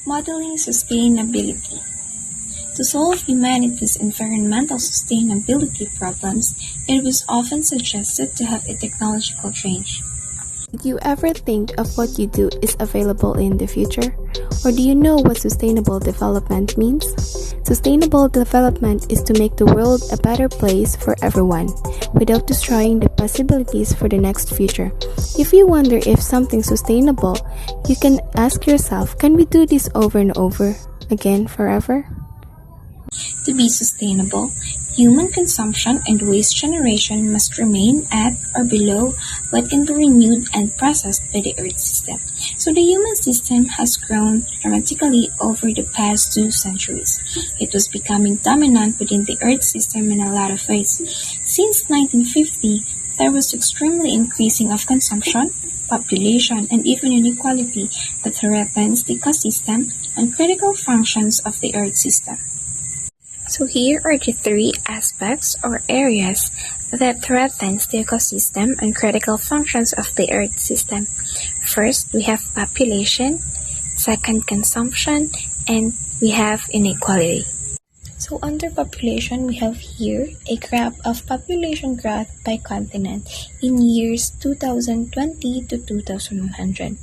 Modeling sustainability. To solve humanity's environmental sustainability problems, it was often suggested to have a technological change. Do you ever think of what you do is available in the future? Or do you know what sustainable development means? Sustainable development is to make the world a better place for everyone, without destroying the possibilities for the next future. If you wonder if something's sustainable, you can ask yourself, can we do this over and over again forever? To be sustainable, human consumption and waste generation must remain at or below what can be renewed and processed by the Earth system. So the human system has grown dramatically over the past 2 centuries. It was becoming dominant within the Earth system in a lot of ways. Since 1950, there was extremely increasing of consumption, population, and even inequality that threatens the ecosystem and critical functions of the Earth system. So here are the 3 aspects or areas that threatens the ecosystem and critical functions of the Earth system. First, we have population, second, consumption, and we have inequality. So under population, we have here a graph of population growth by continent in years 2020 to 2100.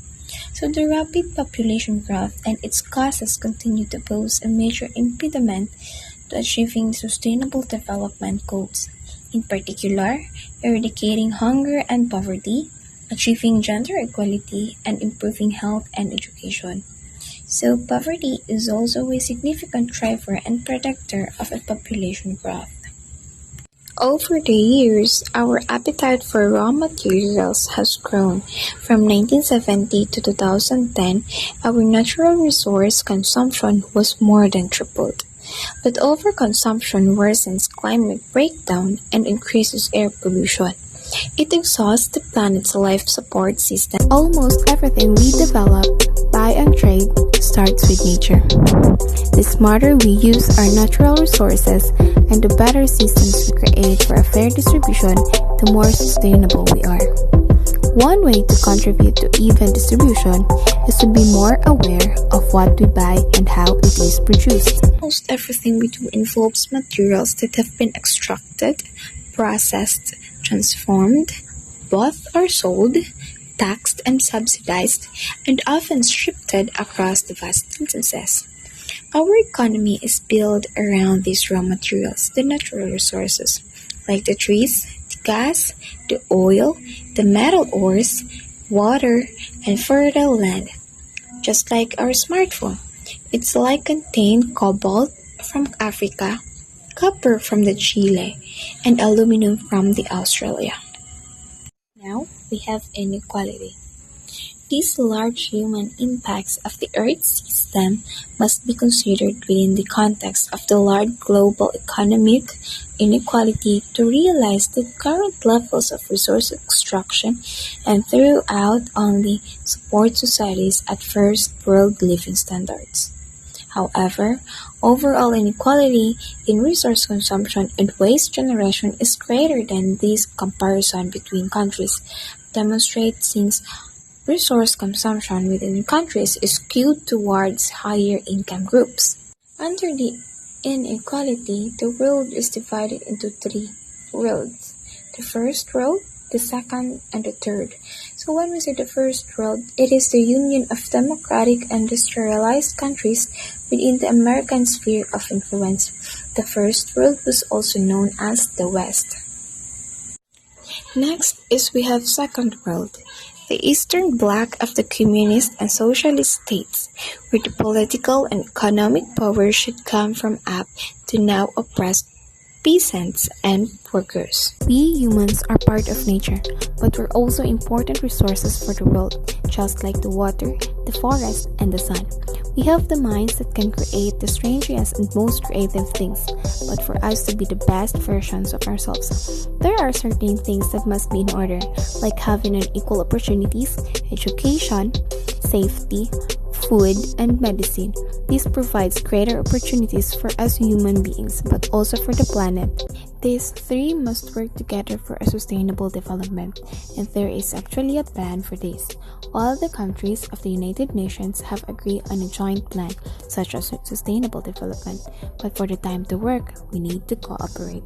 So the rapid population growth and its causes continue to pose a major impediment to achieving sustainable development goals, in particular, eradicating hunger and poverty, achieving gender equality, and improving health and education. So poverty is also a significant driver and predictor of a population growth. Over the years, our appetite for raw materials has grown. From 1970 to 2010, our natural resource consumption was more than tripled. But overconsumption worsens climate breakdown and increases air pollution. It exhausts the planet's life support system. Almost everything we develop, buy and trade starts with nature. The smarter we use our natural resources and the better systems we create for a fair distribution, the more sustainable we are. One way to contribute to even distribution is to be more aware of what we buy and how it is produced. Almost everything we do involves materials that have been extracted, processed, transformed, bought or sold, taxed and subsidized, and often shifted across the vast distances. Our economy is built around these raw materials, the natural resources, like the trees, the gas, the oil, the metal ores, water, and fertile land. Just like our smartphone, its like contain cobalt from Africa, copper from the Chile, and aluminum from the Australia. Now we have inequality. These large human impacts of the Earth system must be considered within the context of the large global economic inequality to realize the current levels of resource extraction and throughout only support societies at first world living standards. However, overall inequality in resource consumption and waste generation is greater than this comparison between countries, demonstrates since resource consumption within countries is skewed towards higher income groups. Under the inequality, the world is divided into 3 worlds. The first world, the second, and the third. So when we say the first world, it is the union of democratic industrialized countries within the American sphere of influence. The first world was also known as the West. Next is we have second world, the eastern bloc of the communist and socialist states, where the political and economic power should come from up to now oppressed peasants and workers. We humans are part of nature, but we're also important resources for the world, just like the water, the forest, and the sun. We have the minds that can create the strangest and most creative things, but for us to be the best versions of ourselves, there are certain things that must be in order, like having an equal opportunities, education, safety, food, and medicine. This provides greater opportunities for us human beings, but also for the planet. These three must work together for a sustainable development, and there is actually a plan for this. All the countries of the United Nations have agreed on a joint plan, such as sustainable development, but for the time to work, we need to cooperate.